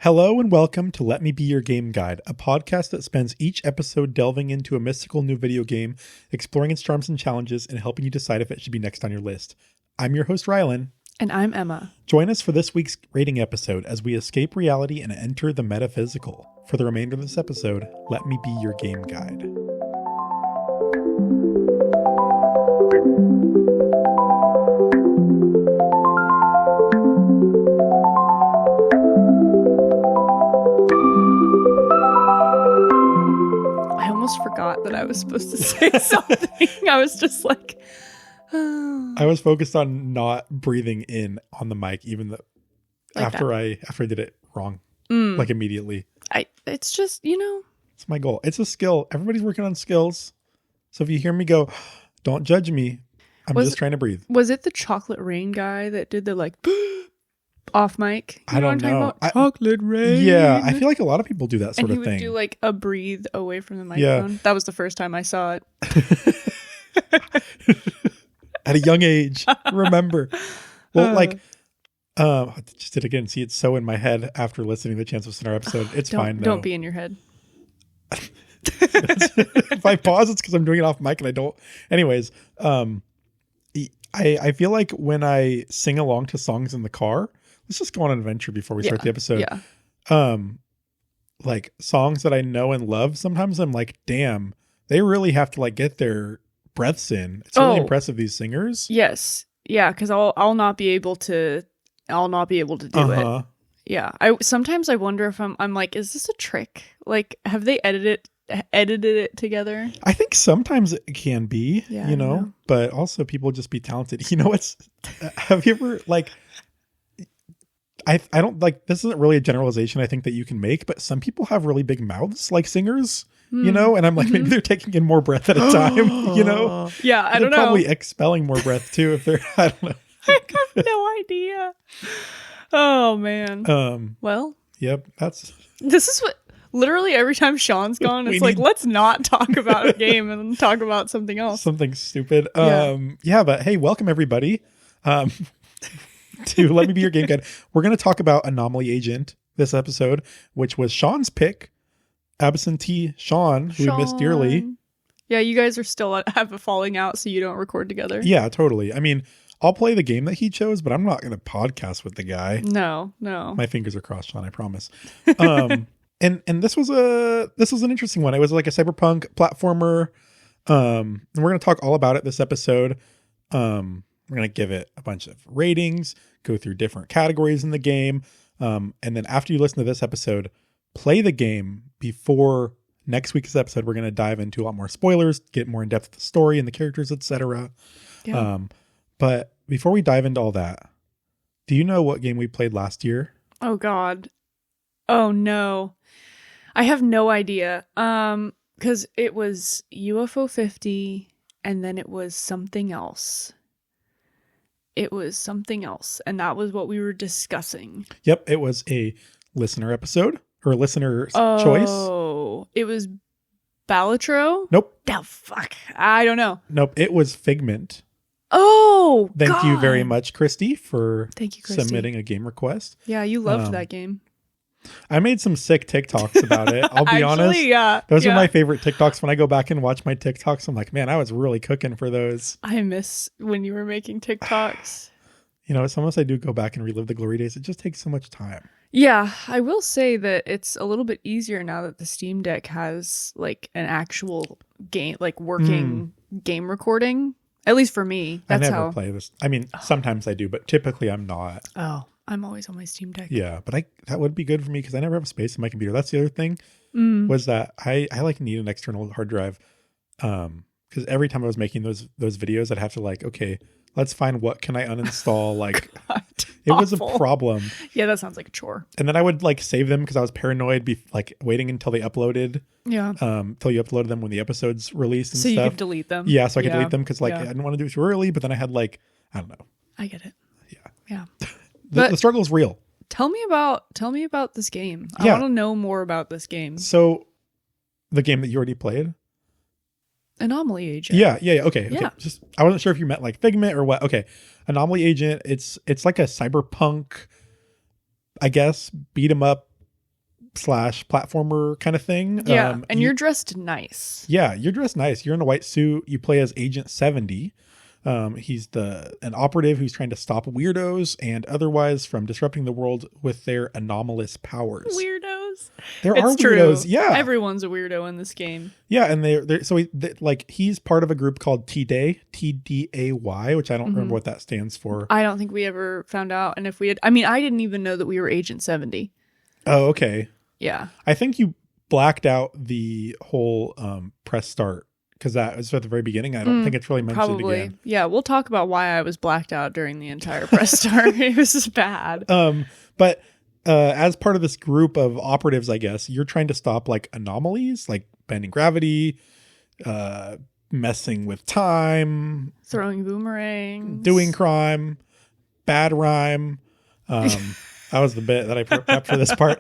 Hello and welcome to Let Me Be Your Game Guide, a podcast that spends each episode delving into a mystical new video game, exploring its charms and challenges, and helping you decide if it should be next on your list. I'm your host, Rylan. And I'm Emma. Join us for this week's rating episode as we escape reality and enter the metaphysical. For the remainder of this episode, let me be your game guide. Forgot that I was supposed to say something. I was just like, I was focused on not breathing in on the mic, even though like after I did it wrong, like immediately. It's just, it's my goal. It's a skill. Everybody's working on skills. So if you hear me go, don't judge me. I'm just trying to breathe. Was it the Chocolate Rain guy that did the like off mic? I don't know. Chocolate Rain. Yeah, I feel like a lot of people do that sort and of he would thing. do like a breathe away from the microphone. Yeah. That was the first time I saw it. At a young age, remember. Well, just did it again. See, it's so in my head after listening to the Chance of Sinner episode. It's fine. Don't be in your head. If I pause, it's because I'm doing it off mic and I don't. Anyways, I feel like when I sing along to songs in the car, let's just go on an adventure before we start the episode. Yeah. Like songs that I know and love, sometimes I'm like, damn, they really have to like get their breaths in. It's really impressive, these singers. Yes. Yeah, because I'll not be able to do it. Yeah. Sometimes I wonder if I'm like, is this a trick? Like, have they edited it together? I think sometimes it can be, you know, but also people just be talented. You know, have you ever like, I don't like, this isn't really a generalization I think that you can make, but some people have really big mouths like singers, you know, and I'm like, maybe they're taking in more breath at a time, you know? Yeah, I don't know. They're probably expelling more breath too if they're, I don't know. I have no idea. Oh man. Well. Yep. This is what, literally every time Sean's gone, it's like, let's not talk about a game and talk about something else. Something stupid. Yeah, but hey, welcome everybody. To Let Me Be Your Game Guide. We're going to talk about Anomaly Agent this episode, which was Sean's pick. Absentee Sean, who we miss dearly. Yeah, you guys are still have a falling out, so you don't record together. Yeah, totally. I mean, I'll play the game that he chose, but I'm not going to podcast with the guy. No. My fingers are crossed, Sean, I promise. And this was an interesting one. It was like a cyberpunk platformer. And we're going to talk all about it this episode. We're going to give it a bunch of ratings, go through different categories in the game. And then after you listen to this episode, play the game before next week's episode. We're going to dive into a lot more spoilers, get more in depth with the story and the characters, etc. Yeah. But before we dive into all that, do you know what game we played last year? Oh, God. Oh, no. I have no idea. Because it was UFO 50 and then it was something else. And that was what we were discussing. Yep, it was a listener episode or listener's choice. Oh, it was Balatro? Nope. Oh, fuck. I don't know. Nope, it was Figment. Oh, Thank you very much, Christy, for Christy. Submitting a game request. Yeah, you loved that game. I made some sick TikToks about it. I'll be honest. Yeah. Those are my favorite TikToks. When I go back and watch my TikToks, I'm like, man, I was really cooking for those. I miss when you were making TikToks. You know, sometimes I do go back and relive the glory days. It just takes so much time. Yeah, I will say that it's a little bit easier now that the Steam Deck has like an actual game, like working game recording. At least for me. I never play this. I mean, sometimes I do, but typically I'm not. Oh, I'm always on my Steam Deck. Yeah, but that would be good for me because I never have space in my computer. That's the other thing was that I like need an external hard drive. Because every time I was making those videos, I'd have to like, okay, let's find what can I uninstall. Like it was a problem. Yeah, that sounds like a chore. And then I would like save them because I was paranoid, like waiting until they uploaded. Yeah. Till you uploaded them when the episodes released and stuff. So you could delete them. Yeah, so I could delete them because like I didn't want to do it too early, but then I had like, I don't know. I get it. Yeah. The struggle is real. Tell me about this game. Yeah. I want to know more about this game. So the game that you already played? Anomaly Agent. Yeah. Okay. Yeah. Just I wasn't sure if you meant like Figment or what. Okay. Anomaly Agent, it's like a cyberpunk, I guess, beat 'em up slash platformer kind of thing. Yeah, and you're dressed nice. Yeah, you're dressed nice. You're in a white suit. You play as Agent 70. He's an operative who's trying to stop weirdos and otherwise from disrupting the world with their anomalous powers. Weirdos. There are weirdos. Yeah, everyone's a weirdo in this game. Yeah, and he's part of a group called T-Day, TDAY, which I don't remember what that stands for. I don't think we ever found out, and if we had, I mean, I didn't even know that we were Agent 70. Oh, okay. Yeah, I think you blacked out the whole press start. Because that was at the very beginning. I don't think it's really mentioned probably. Again. Yeah, we'll talk about why I was blacked out during the entire press start. It was just bad. But as part of this group of operatives, I guess, you're trying to stop like anomalies, like bending gravity, messing with time, throwing boomerangs, doing crime, bad rhyme. That was the bit that I prepped for this part.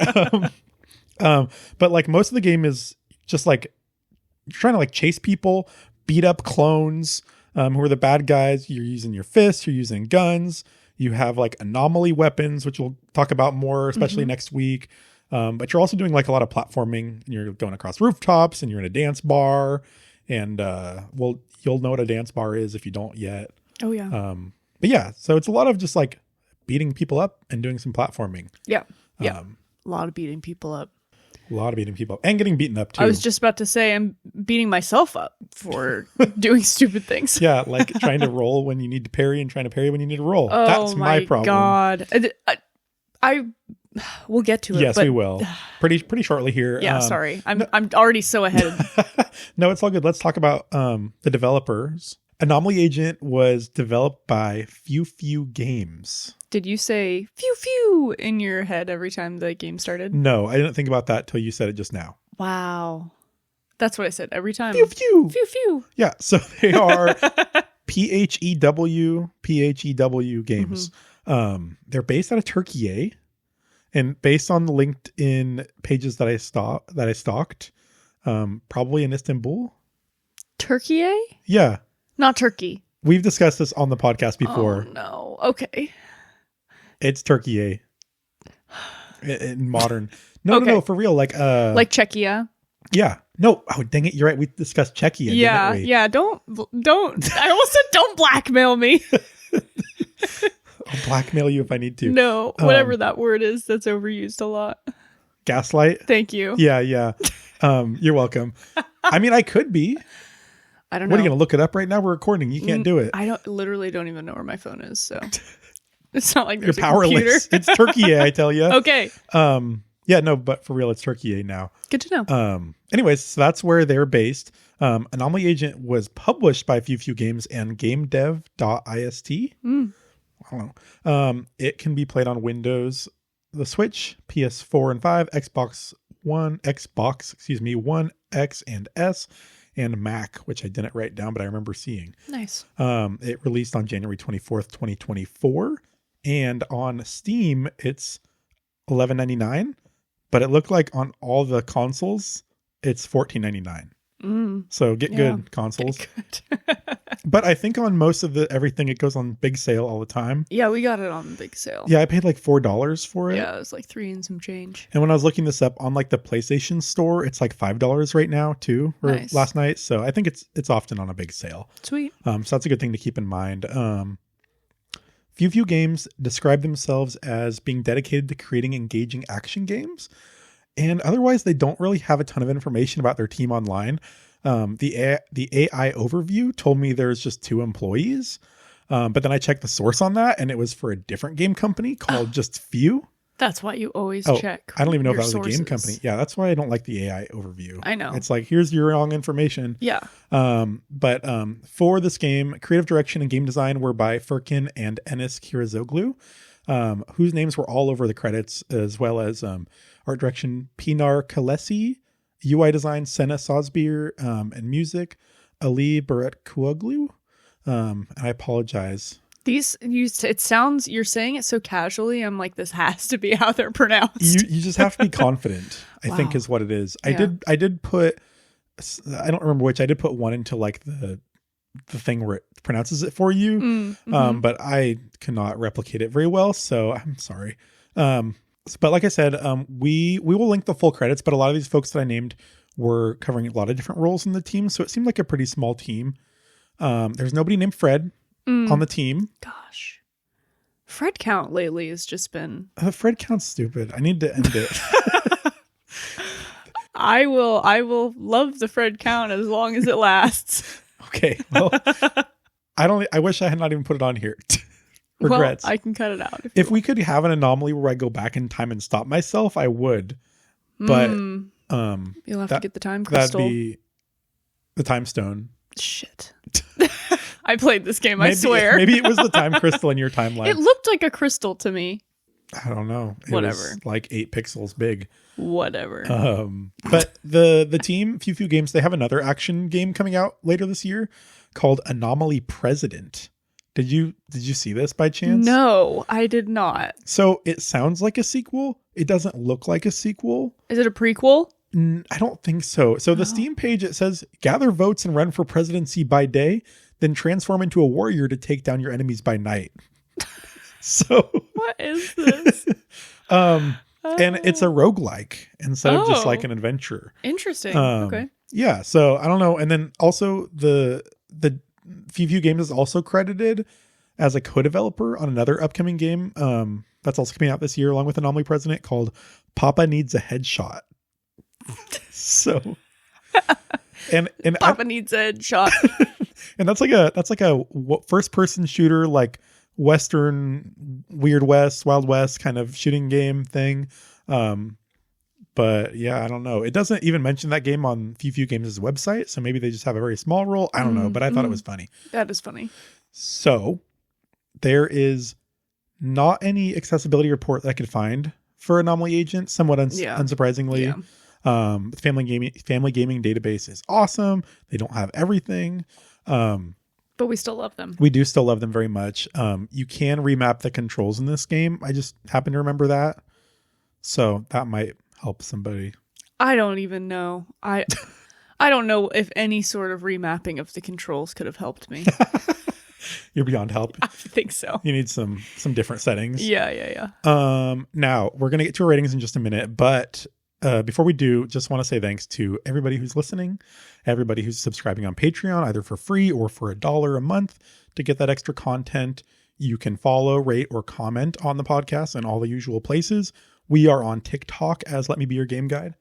But like most of the game is just like, you're trying to like chase people, beat up clones who are the bad guys. You're using your fists, you're using guns. You have like anomaly weapons, which we'll talk about more, especially next week. But you're also doing like a lot of platforming. You're going across rooftops and you're in a dance bar. And you'll know what a dance bar is if you don't yet. Oh, yeah. But yeah, so it's a lot of just like beating people up and doing some platforming. Yeah. Yeah. A lot of beating people up. A lot of beating people up and getting beaten up too. I was just about to say I'm beating myself up for doing stupid things. Yeah, like trying to roll when you need to parry and trying to parry when you need to roll. Oh, that's my problem. God. I we'll get to it. Yes, we will. Pretty shortly here. Yeah, sorry. I'm already so ahead. No, it's all good. Let's talk about the developers. Anomaly Agent was developed by Few Games. Did you say phew phew in your head every time the game started? No, I didn't think about that till you said it just now. Wow. That's what I said every time. Phew phew. Phew phew. Yeah, so they are PHEW Games. They're based out of Turkey, and based on the LinkedIn pages that I stalked, probably in Istanbul. Turkey? Yeah. Not Turkey. We've discussed this on the podcast before. Oh, no. Okay. It's Turkey in modern. No, for real. Like Czechia. Yeah. No. Oh, dang it. You're right. We discussed Czechia. Yeah. Didn't we? Yeah. Don't. I almost said don't blackmail me. I'll blackmail you if I need to. No, whatever that word is, that's overused a lot. Gaslight. Thank you. Yeah. You're welcome. I mean, I could be. I don't know. What are you going to look it up right now? We're recording. You can't do it. I literally don't even know where my phone is. So it's not like there's You're powerless. A computer. It's Turkey, I tell you. Okay. Yeah, no, but for real, it's Turkey now. Good to know. Anyways, so that's where they're based. Anomaly Agent was published by Few Games and GameDev.ist. I don't know. It can be played on Windows, the Switch, PS4 and 5, Xbox One, One X and S, and Mac, which I didn't write down, but I remember seeing. Nice. It released on January 24th, 2024. And on Steam, it's $11.99. But it looked like on all the consoles, it's $14.99. So get good consoles. Get good. But I think on most of everything, it goes on big sale all the time. Yeah, we got it on big sale. Yeah, I paid like $4 for it. Yeah, it was like $3 and some change. And when I was looking this up on like the PlayStation store, it's like $5 right now too, or nice. Last night. So I think it's often on a big sale. Sweet. So that's a good thing to keep in mind. Few Games describe themselves as being dedicated to creating engaging action games. And otherwise, they don't really have a ton of information about their team online. The AI overview told me there's just 2 employees. But then I checked the source on that, and it was for a different game company called just Few. That's why you always check. I don't even know if that was a game company. Yeah, that's why I don't like the AI overview. I know. It's like, here's your wrong information. Yeah. But for this game, creative direction and game design were by Furkan and Enis Kirazoglu, whose names were all over the credits, as well as art direction Pinar Kalesi, UI design Senna Sosbir, and music Ali Barat Kuaglu. And I apologize. It sounds, you're saying it so casually. I'm like, this has to be how they're pronounced. You just have to be confident, I think is what it is. Yeah. I did put, I don't remember which, I did put one into like the thing where it pronounces it for you. But I cannot replicate it very well. So I'm sorry. But like I said, we will link the full credits, but a lot of these folks that I named were covering a lot of different roles in the team. So it seemed like a pretty small team. There's nobody named Fred on the team. Gosh. Fred count lately has just been... Fred count's stupid. I need to end it. I will love the Fred count as long as it lasts. Okay. Well, I wish I had not even put it on here. Regrets. Well, I can cut it out. If we could have an anomaly where I go back in time and stop myself, I would. But you'll have to get the time crystal. That'd be the time stone. Shit. I played this game, I swear. Maybe it was the time crystal in your timeline. It looked like a crystal to me. I don't know. It Whatever. was like 8 pixels big. Whatever. But the team, Few Games, they have another action game coming out later this year called Anomaly President. Did you see this by chance? No, I did not. So it sounds like a sequel. It doesn't look like a sequel. Is it a prequel? I don't think so. So the Steam page, it says, gather votes and run for presidency by day, then transform into a warrior to take down your enemies by night. So what is this? And it's a roguelike instead of just like an adventure. Interesting. Okay. Yeah. So I don't know. And then also the Few Games is also credited as a co-developer on another upcoming game that's also coming out this year along with Anomaly President called Papa Needs a Headshot. So and Papa Needs a Headshot. And that's like a first person shooter, like Western Wild West kind of shooting game thing. But yeah, I don't know. It doesn't even mention that game on Few Games' website. So maybe they just have a very small role. I don't know, but I thought it was funny. That is funny. So there is not any accessibility report that I could find for Anomaly Agent, somewhat unsurprisingly. Yeah. The family gaming database is awesome. They don't have everything. But we still love them. We do still love them very much. You can remap the controls in this game. I just happen to remember that. So that might help somebody. I don't even know. I don't know if any sort of remapping of the controls could have helped me. You're beyond help. I think so. You need some different settings. Yeah. Now we're going to get to our ratings in just a minute, but before we do, just want to say thanks to everybody who's listening, everybody who's subscribing on Patreon, either for free or for $1 a month to get that extra content. You can follow, rate, or comment on the podcast in all the usual places. We are on TikTok as Let Me Be Your Game Guide.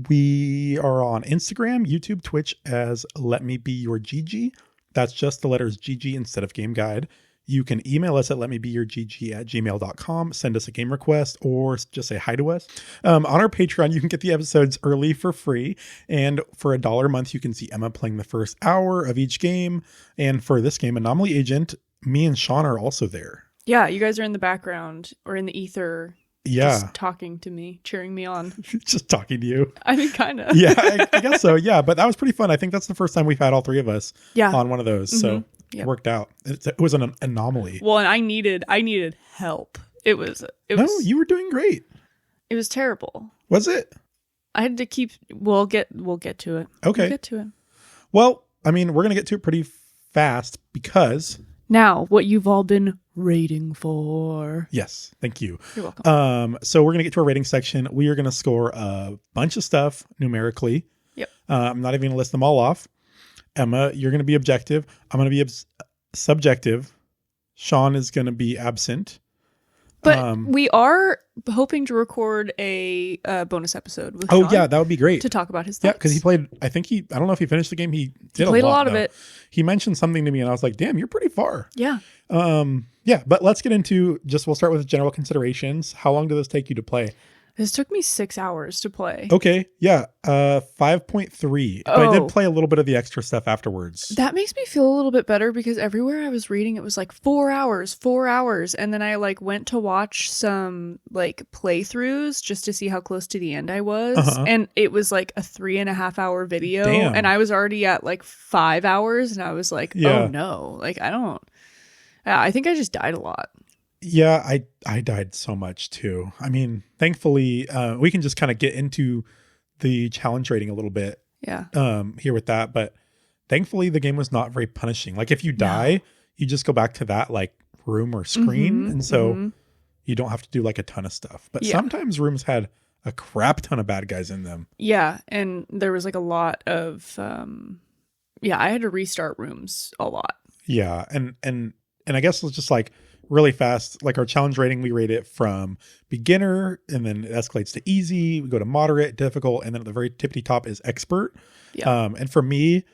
We are on Instagram, YouTube, Twitch as Let Me Be Your GG. That's just the letters GG instead of Game Guide. You can email us at letmebeyourgg@gmail.com, send us a game request, or just say hi to us. On our Patreon, you can get the episodes early for free. And for $1 a month, you can see Emma playing the first hour of each game. And for this game, Anomaly Agent, me and Sean are also there. Yeah, you guys are in the background or in the ether. Yeah. Just talking to me, cheering me on. Just talking to you. I mean, kind of. Yeah, I guess so. Yeah, but that was pretty fun. I think that's the first time we've had all three of us on one of those. Mm-hmm. So it worked out. It was an anomaly. Well, and I needed help. It was. No, you were doing great. It was terrible. Was it? I had to keep. We'll get to it. Okay. We'll get to it. Well, I mean, we're gonna get to it pretty fast because now what you've all been rating for. Yes, thank you. You're welcome. So we're gonna get to our rating section. We are gonna score a bunch of stuff numerically. Yep. I'm not even gonna list them all off. Emma, you're gonna be objective. I'm gonna be subjective. Sean is gonna be absent. But we are hoping to record a bonus episode with Sean. Oh yeah, that would be great to talk about his thoughts. Yeah, because he played. I don't know if he finished the game. He played a lot of it. He mentioned something to me, and I was like, "Damn, you're pretty far." Yeah. Yeah, but let's get into we'll start with general considerations. How long did this take you to play? This took me 6 hours to play. Okay, yeah, 5.3. But I did play a little bit of the extra stuff afterwards. That makes me feel a little bit better because everywhere I was reading, it was like 4 hours. And then I went to watch some playthroughs just to see how close to the end I was. Uh-huh. And it was like a 3.5 hour video. Damn. And I was already at 5 hours and I was like, oh no, I think I just died a lot. Yeah, I died so much too. I mean, thankfully, we can just kind of get into the challenge rating a little bit. Yeah. Here with that, but thankfully the game was not very punishing. If you die, you just go back to that room or screen, and so you don't have to do like a ton of stuff. But Yeah. sometimes rooms had a crap ton of bad guys in them. Yeah, and there was like a lot of I had to restart rooms a lot. Yeah, and I guess it's just like really fast, like our challenge rating, we rate it from beginner, and then it escalates to easy, we go to moderate, difficult, and then at the very tippity top is expert. Yeah. And for me,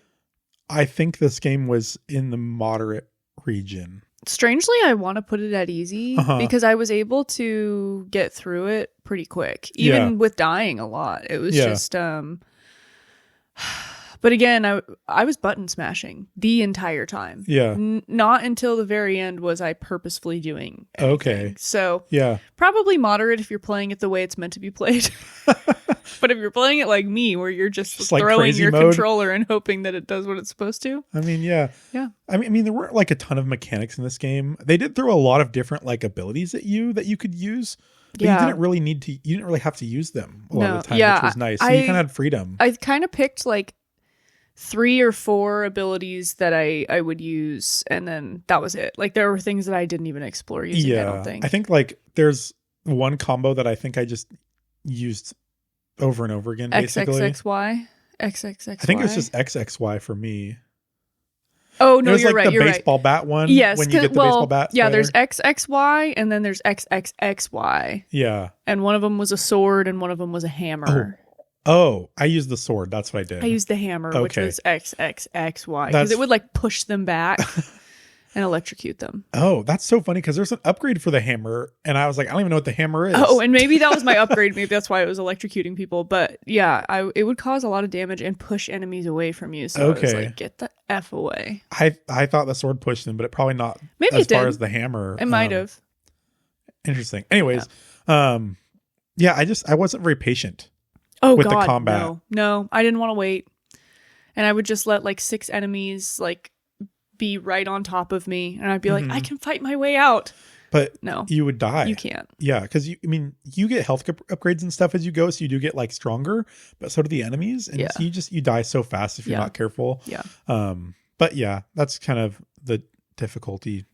I think this game was in the moderate region. Strangely, I want to put it at easy because I was able to get through it pretty quick, even with dying a lot. It was just but again, I was button smashing the entire time. Yeah. Not until the very end was I purposefully doing anything. Okay. So yeah, probably moderate if you're playing it the way it's meant to be played. But if you're playing it like me, where you're just like throwing your mode. controller and hoping that it does what it's supposed to. I mean, yeah. I mean, there weren't like a ton of mechanics in this game. They did throw a lot of different like abilities at you that you could use. But you didn't really you didn't really have to use them a lot of the time, which was nice. So you kind of had freedom. I kind of picked like 3 or 4 abilities that I would use, and then that was it. Like there were things that I didn't even explore using, I don't think. I think like there's one combo that I think I just used over and over again, basically. XXXY? XXXY? I think it was just XXY for me. Oh, no, you're like right. the You're baseball bat one. Yes. When you get the baseball bat. Yeah, there's XXY and then there's XXXY. Yeah. And one of them was a sword and one of them was a hammer. Oh, I used the sword. That's what I did. I used the hammer, which was XXXY. Because it would like push them back and electrocute them. Oh, that's so funny because there's an upgrade for the hammer. And I was like, I don't even know what the hammer is. Oh, and maybe that was my upgrade. Maybe that's why it was electrocuting people. But yeah, it would cause a lot of damage and push enemies away from you. So I was like, get the F away. I thought the sword pushed them, but it probably not maybe as far as the hammer. It might have. Interesting. Anyways, I wasn't very patient. Oh, with God, the combat. No, I didn't want to wait. And I would just let like 6 enemies like be right on top of me. And I'd be like, I can fight my way out. But no, you would die. You can't. Yeah, because you get health upgrades and stuff as you go. So you do get like stronger, but so do the enemies. And so you die so fast if you're not careful. Yeah. But yeah, that's kind of the difficulty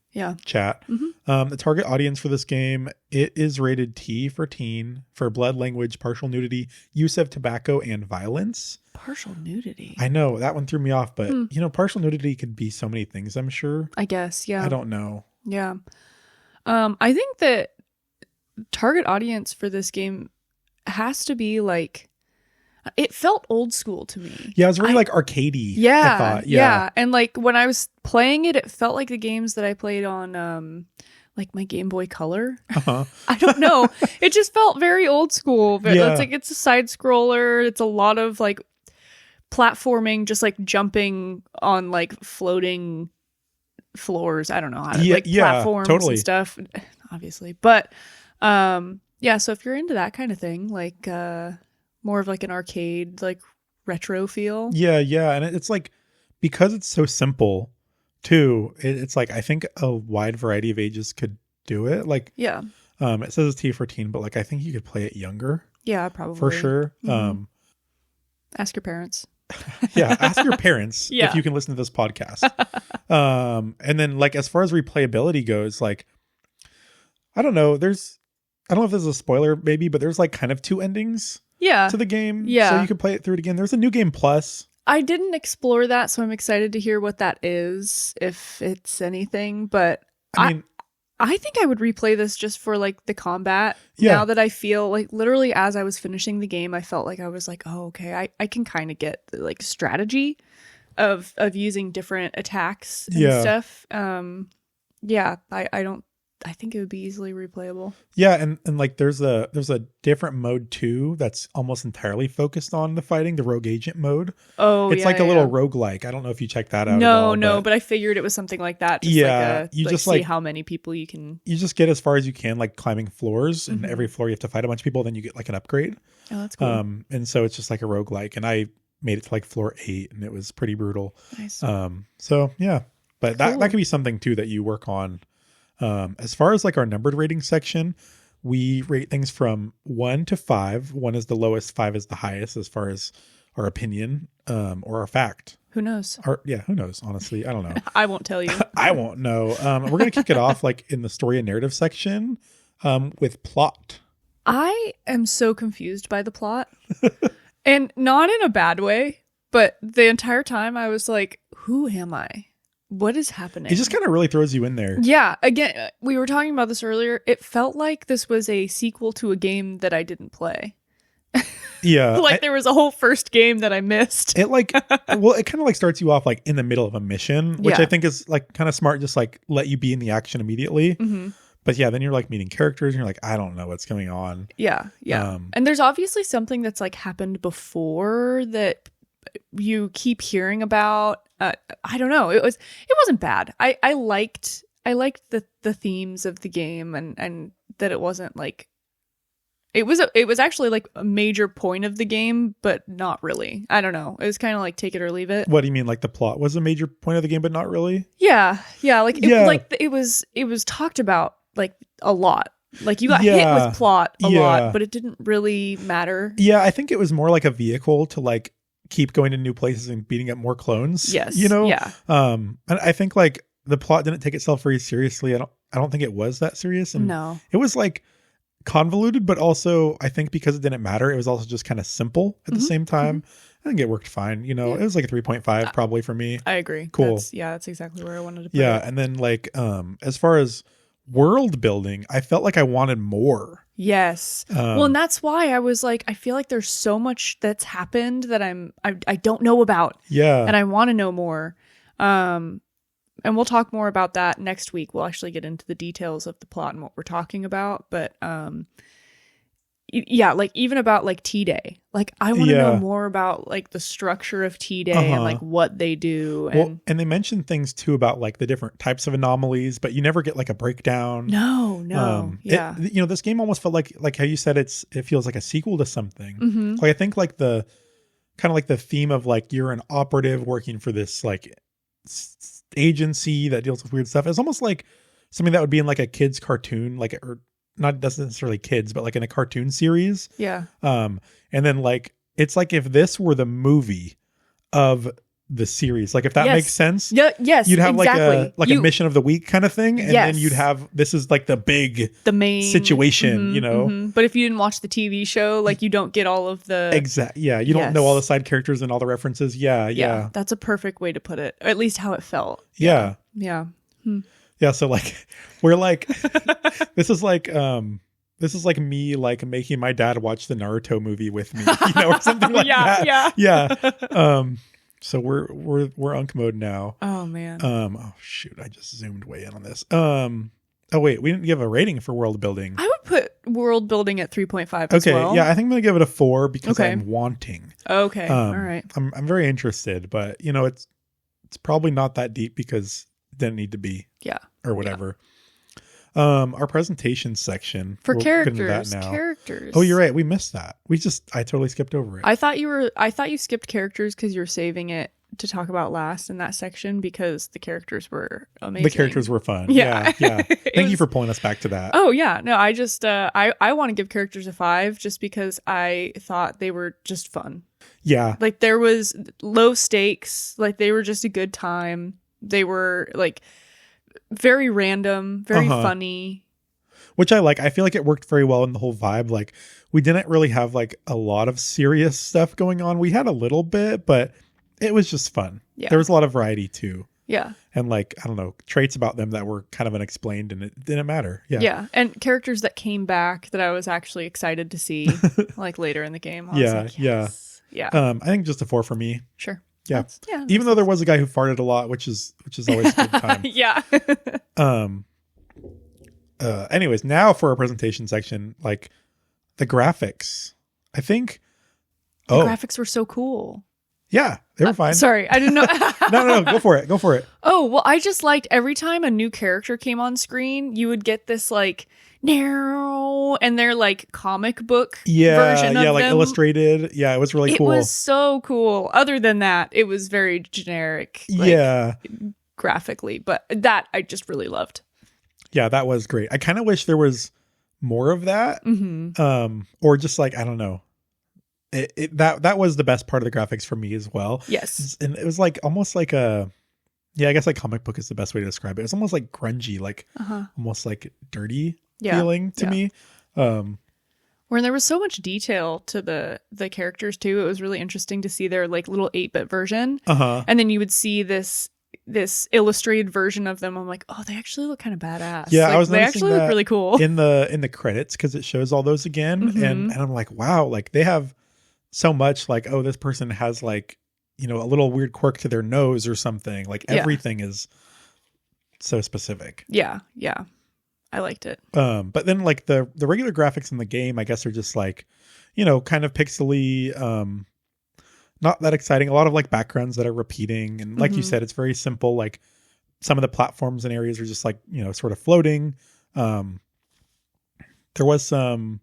chat. The target audience for this game, it is rated T for teen, for blood, language, partial nudity, use of tobacco, and violence. Partial nudity. I know that one threw me off, but partial nudity could be so many things, I'm sure. I guess, yeah. I don't know. Yeah. I think that target audience for this game has to be like, it felt old school to me. Yeah, it was very like arcadey. Yeah, I thought. Yeah. And like when I was playing it, it felt like the games that I played on like my Game Boy Color. I don't know. It just felt very old school. But it's a side scroller. It's a lot of like platforming, just like jumping on like floating floors. I don't know how to like platforms and stuff, obviously. But so if you're into that kind of thing, like more of like an arcade, like retro feel. Yeah. And it's like, because it's so simple too, it's like, I think a wide variety of ages could do it. Like, it says it's T for teen, but like, I think you could play it younger. Yeah, probably. For sure. Ask your parents. Ask your parents if you can listen to this podcast. And then like, as far as replayability goes, like, I don't know if this is a spoiler maybe, but there's like kind of 2 endings to the game. Yeah. So you can play it through it again. There's a new game plus. I didn't explore that, so I'm excited to hear what that is, if it's anything. But I think I would replay this just for like the combat. Now that I feel like literally as I was finishing the game, I felt like I was like, oh, okay, I can kind of get the like strategy of using different attacks and stuff. I think it would be easily replayable. Yeah, and like there's a different mode too that's almost entirely focused on the fighting, the Rogue Agent mode. Oh, it's like a little roguelike. I don't know if you checked that out. No, but I figured it was something like that. Just you just see how many people you can. You just get as far as you can, like climbing floors, and every floor you have to fight a bunch of people. Then you get like an upgrade. Oh, that's cool. And so it's just like a roguelike, and I made it to like floor 8, and it was pretty brutal. Nice. So yeah, but that could be something too that you work on. As far as like our numbered rating section, we rate things from 1 to 5. 1 is the lowest, 5 is the highest as far as our opinion, or our fact. Who knows? Who knows? Honestly, I don't know. I won't tell you. I won't know. We're going to kick it off like in the story and narrative section. with plot. I am so confused by the plot. And not in a bad way, but the entire time I was like, who am I? What is happening? It just kind of really throws you in there. Yeah. Again, we were talking about this earlier. It felt like this was a sequel to a game that I didn't play. Yeah. Like there was a whole first game that I missed. It like, well, it kind of like starts you off like in the middle of a mission, which I think is like kind of smart, just like let you be in the action immediately. Mm-hmm. But yeah, then you're like meeting characters and you're like, I don't know what's going on. Yeah. Yeah. And there's obviously something that's like happened before that you keep hearing about. I don't know. It wasn't bad. I liked the themes of the game and that it wasn't like it was actually like a major point of the game, but not really. I don't know. It was kind of like take it or leave it. What do you mean? Like the plot was a major point of the game, but not really? Yeah. Yeah. It was talked about like a lot. Like you got hit with plot a lot, but it didn't really matter. Yeah. I think it was more like a vehicle to like keep going to new places and beating up more clones. Yes. You know? Yeah. And I think like the plot didn't take itself very seriously. I don't think it was that serious. And no. It was like convoluted, but also I think because it didn't matter, it was also just kind of simple at the same time. I think it worked fine. You know, it was like a 3.5 probably for me. I agree. Cool. That's exactly where I wanted to put it. And then like as far as world building, I felt like I wanted more. Yes. Well, and that's why I was like, I feel like there's so much that's happened that I don't know about. Yeah. And I want to know more. And we'll talk more about that next week. We'll actually get into the details of the plot and what we're talking about. But yeah, like even about like T-Day. Like I want to know more about like the structure of T-Day and like what they do. And they mentioned things too about like the different types of anomalies, but you never get like a breakdown. No. This game almost felt like how you said it feels like a sequel to something. Like I think like the kind of like the theme of like you're an operative working for this like agency that deals with weird stuff. It's almost like something that would be in like a kid's cartoon, like or not necessarily kids, but like in a cartoon series. Yeah. And then like it's like if this were the movie of the series, like if that makes sense. Yeah. Yes. You'd have a mission of the week kind of thing, and then you'd have this is like the main situation, you know. Mm-hmm. But if you didn't watch the TV show, like you don't get all of the you don't know all the side characters and all the references. Yeah. That's a perfect way to put it, or at least how it felt. Yeah. Yeah. So like we're like this is like me like making my dad watch the Naruto movie with me, you know, or something like that. Yeah. So we're Unk mode now. Oh man. Oh shoot, I just zoomed way in on this. Oh wait, we didn't give a rating for world building. I would put world building at 3.5 as well. Okay, yeah, I think I'm gonna give it a 4 because I'm wanting. Okay, all right. I'm very interested, but you know, it's probably not that deep because it didn't need to be. Yeah. Or whatever. Our presentation section for characters. Get into that now. Characters. Oh, you're right. We missed that. I totally skipped over it. I thought you skipped characters because you were saving it to talk about last in that section because the characters were amazing. The characters were fun. Yeah. Thank you for pulling us back to that. Oh yeah. No, I just I want to give characters a 5 just because I thought they were just fun. Yeah. Like there was low stakes. Like they were just a good time. They were like very random, very funny. Which I like. I feel like it worked very well in the whole vibe. Like we didn't really have like a lot of serious stuff going on. We had a little bit, but it was just fun. Yeah. There was a lot of variety too. Yeah. And like, I don't know, traits about them that were kind of unexplained and it didn't matter. Yeah. Yeah. And characters that came back that I was actually excited to see like later in the game. Yes. Yeah. I think just a 4 for me. Sure. Yeah. Even though there was a guy who farted a lot, which is always a good time. Yeah. Anyways, now for our presentation section, like the graphics. I think the graphics were so cool. Yeah, they were fine. Sorry, I didn't know. No, go for it. Oh, well, I just liked every time a new character came on screen, you would get this like narrow and their like comic book version of like them. Illustrated. Yeah, it was really cool. It was so cool. Other than that, it was very generic. Like, graphically, but that I just really loved. Yeah, that was great. I kind of wish there was more of that. Mm-hmm. Or just like, I don't know. That was the best part of the graphics for me as well. Yes. And it was like almost like I guess like comic book is the best way to describe it. It's almost like grungy, like almost like dirty. feeling to me. Where there was so much detail to the characters too. It was really interesting to see their like little 8-bit version. And then you would see this illustrated version of them. I'm like, oh, they actually look kind of badass. Yeah, like, I was they actually look really cool in the credits because it shows all those again. And I'm like, wow, like they have so much like, oh, this person has like, you know, a little weird quirk to their nose or something. Like everything is so specific. Yeah. I liked it. But then like the regular graphics in the game, I guess, are just like, you know, kind of pixely, not that exciting. A lot of like backgrounds that are repeating. And like you said, it's very simple. Like some of the platforms and areas are just like, you know, sort of floating. There was some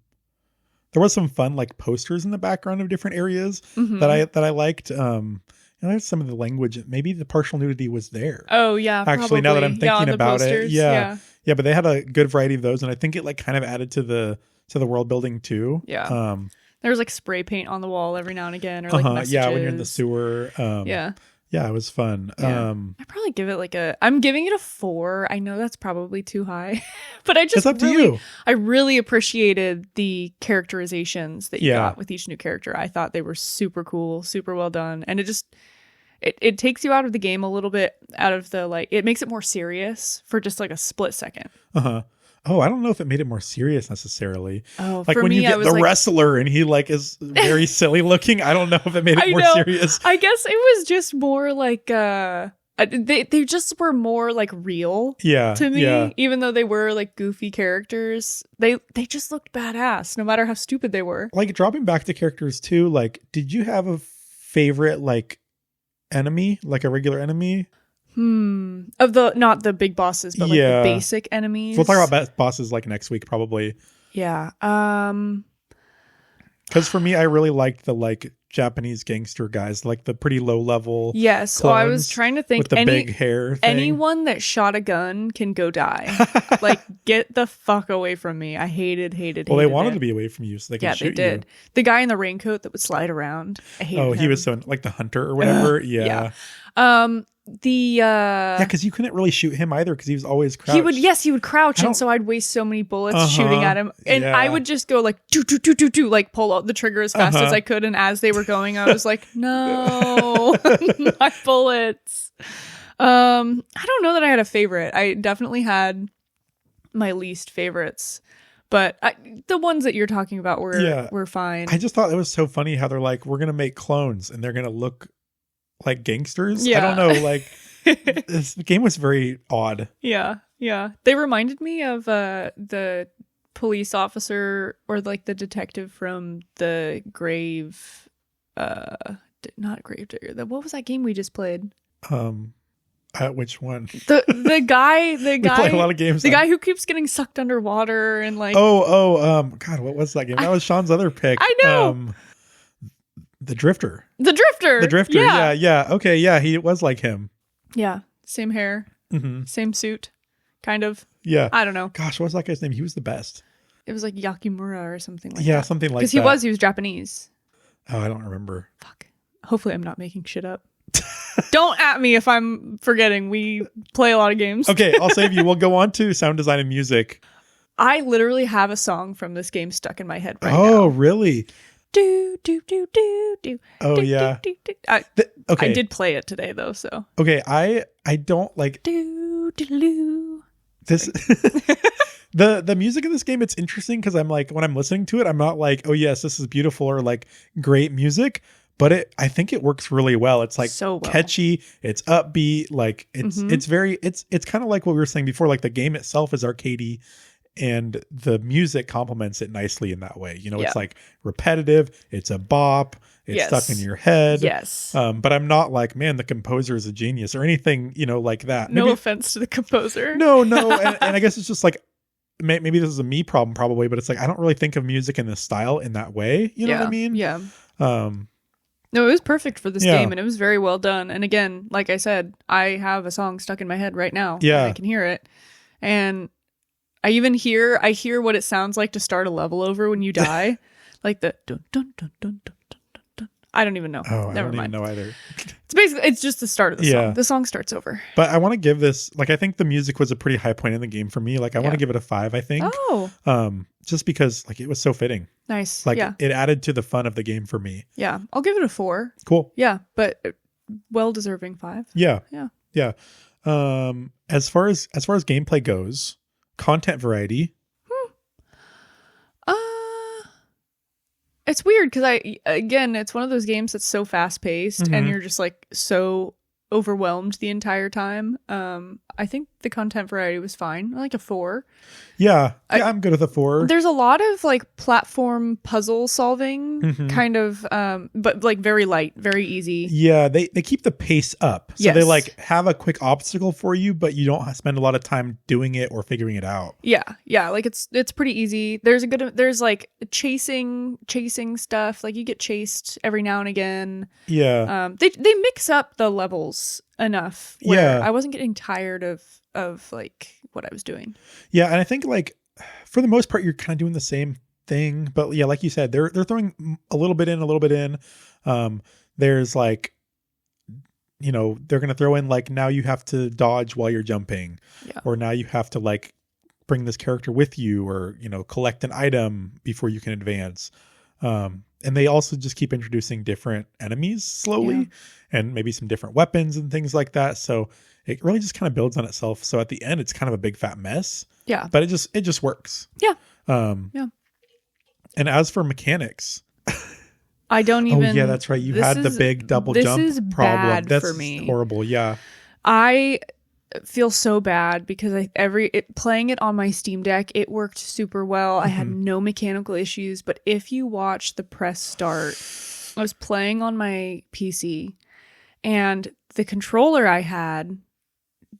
fun like posters in the background of different areas that I liked. And there's some of the language, maybe the partial nudity was there. Oh yeah. Actually, probably. Now that I'm thinking about posters, it. Yeah. But they had a good variety of those. And I think it like kind of added to the world building too. Yeah. There was like spray paint on the wall every now and again, or like messages. Yeah, when you're in the sewer. Yeah, it was fun. Yeah. I'd probably give it I'm giving it a 4. I know that's probably too high, but it's up to you. I really appreciated the characterizations that you got with each new character. I thought they were super cool, super well done. And it takes you out of the game a little bit, out of the like, it makes it more serious for just like a split second. Oh, I don't know if it made it more serious necessarily. Oh, like for when me, you get the wrestler and he like is very silly looking. I don't know if it made it more serious. I guess it was just more like they just were more like real to me. Even though they were like goofy characters, they just looked badass no matter how stupid they were. Like dropping back to characters too, like did you have a favorite like enemy, like a regular enemy? Of the, not the big bosses, but like the basic enemies. We'll talk about bosses like next week probably. Yeah. Because for me, I really liked the like Japanese gangster guys, like the pretty low level. Yes. So I was trying to think with the big hair thing. Anyone that shot a gun can go die. Like get the fuck away from me. I hated Well, they wanted to be away from you so they could shoot you. Yeah, they did. The guy in the raincoat that would slide around. I hated him. He was so like the hunter or whatever. Yeah. Because you couldn't really shoot him either because he was always crouched. He would crouch, and so I'd waste so many bullets shooting at him, and I would just go like do like pull out the trigger as fast as I could, and as they were going, I was like, no, my bullets. I don't know that I had a favorite. I definitely had my least favorites, but the ones that you're talking about were fine. I just thought it was so funny how they're like, we're gonna make clones, and they're gonna look like gangsters. I don't know, like this game was very odd. Yeah they reminded me of the police officer or like the detective from the not Gravedigger, what was that game we just played? Which one? The guy we play a lot of games. The guy who keeps getting sucked underwater and like God, what was that game? That was Sean's other pick. I know. The Drifter. Yeah. Okay, yeah, he was like him. Yeah, same hair, same suit, kind of. Yeah, I don't know. Gosh, what was that guy's name? He was the best. It was like Yakimura or something like that. Yeah, something like that. Because he was Japanese. Oh, I don't remember. Fuck. Hopefully I'm not making shit up. Don't at me if I'm forgetting. We play a lot of games. Okay, I'll save you. We'll go on to sound design and music. I literally have a song from this game stuck in my head right now. Oh, really? Do do do do do. Oh, yeah. Okay. I did play it today though, so. Okay, I don't like do do this. The music of this game, it's interesting because I'm like, when I'm listening to it, I'm not like, oh yes, this is beautiful or like great music, but I think it works really well. It's like so catchy, it's upbeat, like it's very it's kind of like what we were saying before, like the game itself is arcadey and the music complements it nicely in that way. You know, it's like repetitive, it's a bop, it's stuck in your head. Yes. But I'm not like, man, the composer is a genius or anything, you know, like that. No offense to the composer. No. and I guess it's just like, maybe this is a me problem probably, but it's like, I don't really think of music in this style in that way. You know what I mean? Yeah. No, it was perfect for this game and it was very well done. And again, like I said, I have a song stuck in my head right now. Yeah. I can hear it. And I hear what it sounds like to start a level over when you die. Like the dun dun dun dun dun dun dun dun. I don't even know. Oh, Never I don't mind. even know either. It's just the start of the song. The song starts over. But I want to give this, like, I think the music was a pretty high point in the game for me. Like, I want to give it a 5, I think. Oh. Just because, like, it was so fitting. Nice. Like, it added to the fun of the game for me. Yeah. I'll give it a 4. Cool. Yeah, but well-deserving 5. Yeah. Yeah. Yeah. As far as gameplay goes, content variety. It's weird because it's one of those games that's so fast paced and you're just like so overwhelmed the entire time. I think the content variety was fine. Like a 4. Yeah, I'm good with a 4. There's a lot of like platform puzzle solving kind of, but like very light, very easy. Yeah, they keep the pace up. So they like have a quick obstacle for you, but you don't spend a lot of time doing it or figuring it out. Yeah. Yeah. Like it's pretty easy. There's like chasing stuff. Like you get chased every now and again. Yeah. They mix up the levels enough where I wasn't getting tired of like what I was doing. Yeah, and I think like for the most part you're kind of doing the same thing, but yeah, like you said, they're throwing a little bit in. There's like, you know, they're going to throw in like now you have to dodge while you're jumping, or now you have to like bring this character with you, or you know, collect an item before you can advance. And they also just keep introducing different enemies slowly and maybe some different weapons and things like that. So it really just kind of builds on itself. So at the end, it's kind of a big fat mess. Yeah. But it just works. Yeah. And as for mechanics, I don't even. Oh yeah, that's right. You had the big double jump problem. Bad that's for me. Horrible. Yeah. I feel so bad because playing it on my Steam Deck, it worked super well. I had no mechanical issues, but if you watch the press start, I was playing on my PC and the controller I had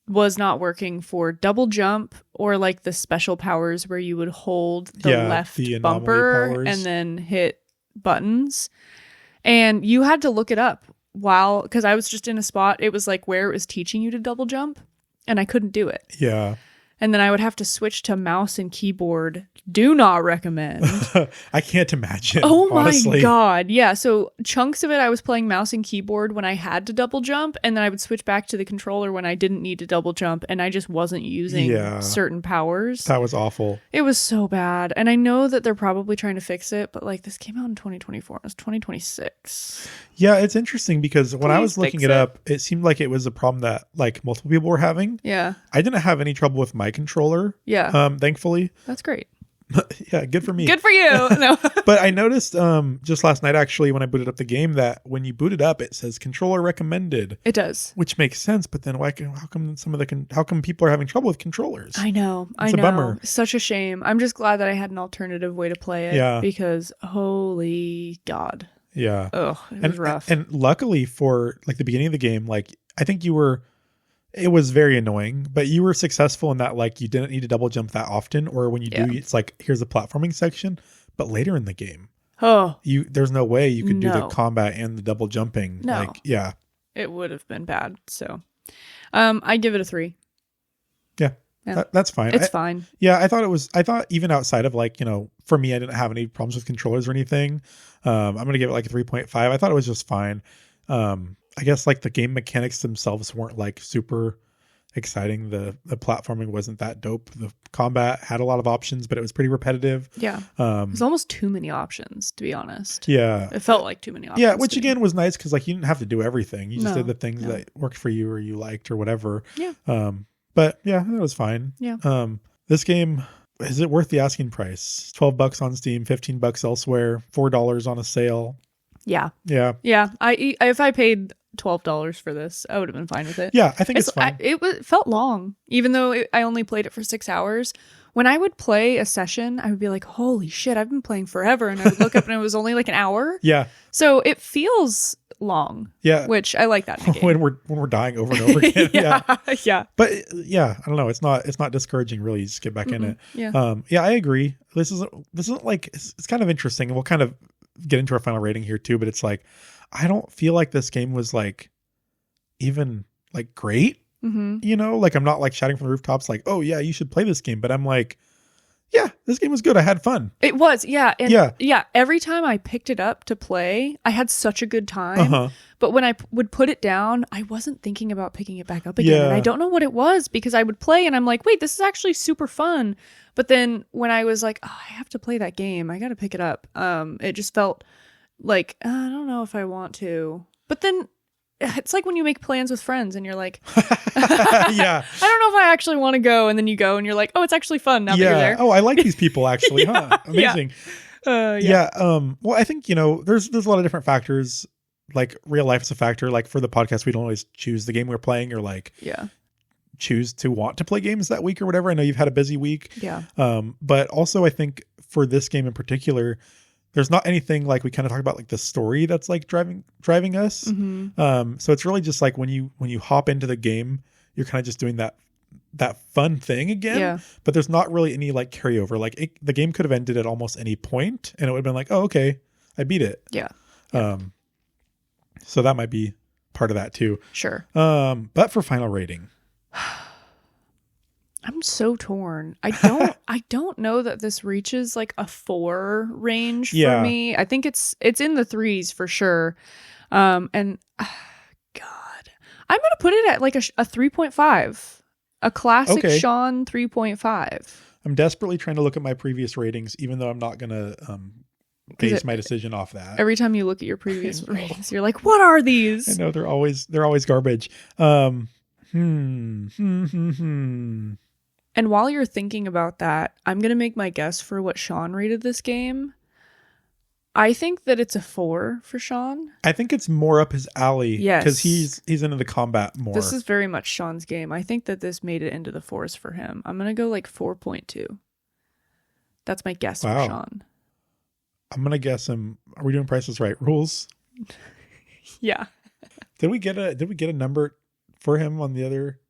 was not working for double jump or like the special powers where you would hold the left bumper powers and then hit buttons. And you had to look it up because I was just in a spot. It was like where it was teaching you to double jump. And I couldn't do it. Yeah. And then I would have to switch to mouse and keyboard. Do not recommend. I can't imagine. Oh honestly. My God. Yeah. So chunks of it, I was playing mouse and keyboard when I had to double jump. And then I would switch back to the controller when I didn't need to double jump. And I just wasn't using certain powers. That was awful. It was so bad. And I know that they're probably trying to fix it. But like this came out in 2024. It was 2026. Yeah. It's interesting because when I was looking it up, it seemed like it was a problem that like multiple people were having. Yeah. I didn't have any trouble with my controller. Yeah. Thankfully. That's great. Yeah, good for me. Good for you. No. But I noticed just last night actually when I booted up the game that when you boot it up it says controller recommended. It does. Which makes sense, but then how come people are having trouble with controllers? I know. It's a bummer. Such a shame. I'm just glad that I had an alternative way to play it. Yeah. Because holy God. Yeah. Oh, it was rough. And luckily for like the beginning of the game, like I think it was very annoying, but you were successful in that like you didn't need to double jump that often, or when you do, it's like here's a platforming section. But later in the game, there's no way you could do the combat and the double jumping. No. Like, yeah, it would have been bad. So, I give it a 3. Yeah. That's fine. It's fine. Yeah, I thought even outside of like, you know, for me, I didn't have any problems with controllers or anything. I'm gonna give it like a 3.5. I thought it was just fine. I guess like the game mechanics themselves weren't like super exciting. The platforming wasn't that dope. The combat had a lot of options, but it was pretty repetitive. Yeah. It was almost too many options, to be honest. Yeah. It felt like too many options. Yeah, which again was nice because like you didn't have to do everything. You just did the things that worked for you or you liked or whatever. Yeah. But yeah, it was fine. Yeah. This game, is it worth the asking price? $12 on Steam, $15 elsewhere, $4 on a sale. Yeah. Yeah. Yeah. If I paid $12 for this, I would have been fine with it. Yeah, I think it's fine. It felt long, even though I only played it for 6 hours. When I would play a session, I would be like, holy shit, I've been playing forever. And I would look up and it was only like an hour. Yeah. So it feels long. Yeah. Which I like that in a game. when we're dying over and over again. Yeah. Yeah. But yeah, I don't know. It's not discouraging really. You just get back in it. Yeah. Yeah, I agree. This isn't like, it's kind of interesting. And we'll kind of get into our final rating here too, but it's like, I don't feel like this game was like even like great. You know, like I'm not like shouting from the rooftops like, oh yeah, you should play this game. But I'm like, Yeah, this game was good. I had fun. It was, yeah. And yeah, every time I picked it up to play, I had such a good time. But when I would put it down, I wasn't thinking about picking it back up again. And I don't know what it was, because I would play and I'm like, wait, this is actually super fun. But then when I was like, oh, I have to play that game, I got to pick it up. It just felt like, I don't know if I want to. But then it's like when you make plans with friends and you're like, yeah, I don't know if I actually want to go. And then you go and you're like, oh, it's actually fun now that you're there. Oh, I like these people actually. Huh? Amazing. Well, I think, there's a lot of different factors. Like real life is a factor. Like for the podcast, we don't always choose the game we're playing or like choose to want to play games that week or whatever. I know you've had a busy week. Yeah. But also I think for this game in particular, there's not anything like we kind of talk about like the story that's like driving us. So it's really just like when you hop into the game, you're kind of just doing that fun thing again. Yeah. But there's not really any like carryover. Like the game could have ended at almost any point and it would have been like, oh, okay, I beat it. Yeah. So that might be part of that too. Sure. But for final rating, I'm so torn. I don't know that this reaches like a 4 range for me. I think it's in the 3s for sure. And God, I'm going to put it at like a 3.5, a classic Sean 3.5. I'm desperately trying to look at my previous ratings, even though I'm not going to, base my decision off that. Every time you look at your previous ratings, you're like, what are these? I know they're always garbage. And while you're thinking about that, I'm going to make my guess for what Sean rated this game. I think that it's a 4 for Sean. I think it's more up his alley. Yes. Because he's into the combat more. This is very much Sean's game. I think that this made it into the 4s for him. I'm going to go like 4.2. That's my guess for Sean. I'm going to guess him. Are we doing Prices Right rules? Yeah. Did we get a number for him on the other?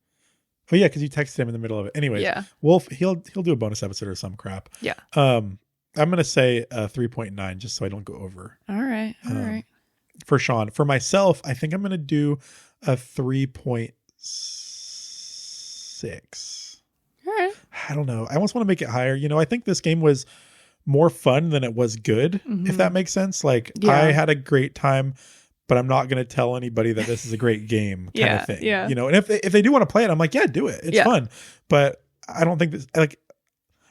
Oh yeah, because you texted him in the middle of it. Anyways, he'll do a bonus episode or some crap. Yeah. I'm gonna say 3.9 just so I don't go over. All right. For Sean, for myself, I think I'm gonna do a 3.6. All right. I don't know. I almost want to make it higher. I think this game was more fun than it was good. If that makes sense. Like I had a great time. But I'm not going to tell anybody that this is a great game kind of thing. Yeah. And if they do want to play it, I'm like, yeah, do it. It's fun. But I don't think this, like,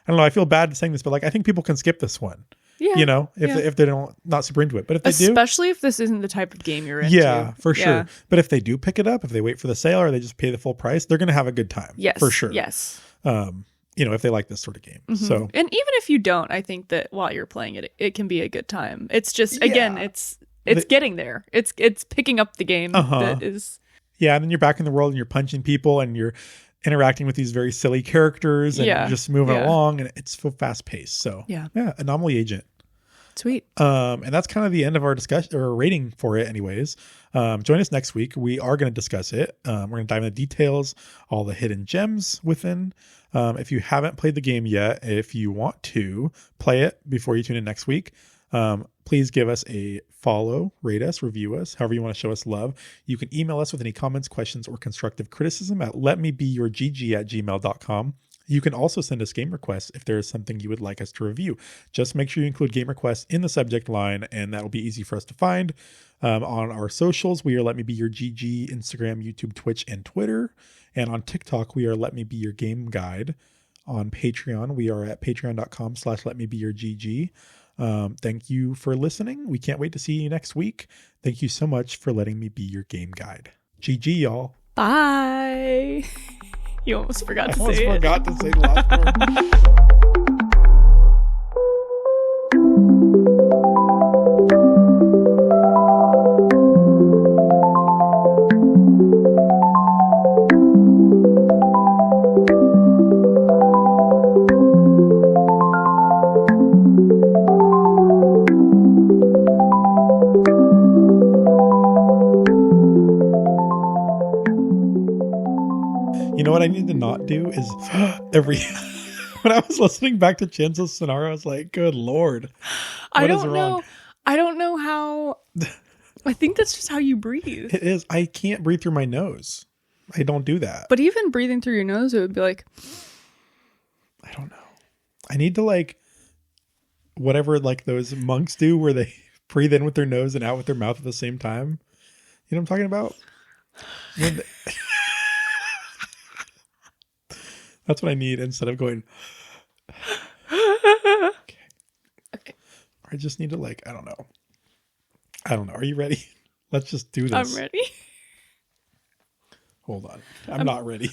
I don't know. I feel bad saying this, but like, I think people can skip this one. Yeah. If they don't, not super into it. But if they do. Especially if this isn't the type of game you're into. Yeah, for sure. But if they do pick it up, if they wait for the sale or they just pay the full price, they're going to have a good time. Yes. For sure. Yes. If they like this sort of game. So, and even if you don't, I think that while you're playing it, it can be a good time. It's just, again, it's getting there. It's picking up the game that is. Yeah, and then you're back in the world and you're punching people and you're interacting with these very silly characters and you're just moving along and it's so fast paced. So yeah, Anomaly Agent. Sweet. And that's kind of the end of our discussion or rating for it anyways. Join us next week. We are going to discuss it. We're going to dive into details, all the hidden gems within. If you haven't played the game yet, if you want to play it before you tune in next week, please give us a follow, rate us, review us, however you want to show us love. You can email us with any comments, questions, or constructive criticism at letmebeyourgg@gmail.com. You can also send us game requests if there is something you would like us to review. Just make sure you include game requests in the subject line, and that'll be easy for us to find. On our socials, we are Let Me Be Your GG, Instagram, YouTube, Twitch, and Twitter. And on TikTok, we are Let Me Be Your Game Guide. On Patreon, we are at patreon.com/letmebeyourgg. Thank you for listening. We can't wait to see you next week. Thank you so much for letting me be your game guide. GG, y'all. Bye. You almost forgot to say it. I almost forgot to say the last word. What I need to not do is every when I was listening back to Chenzo's scenario, I was like, good Lord. I don't know how. I think that's just how you breathe. It is. I can't breathe through my nose. I don't do that. But even breathing through your nose, it would be like, I don't know. I need to like whatever like those monks do where they breathe in with their nose and out with their mouth at the same time. You know what I'm talking about? When that's what I need instead of going. Okay. Okay. I just need to like, I don't know. Are you ready? Let's just do this. I'm ready. Hold on. I'm not ready.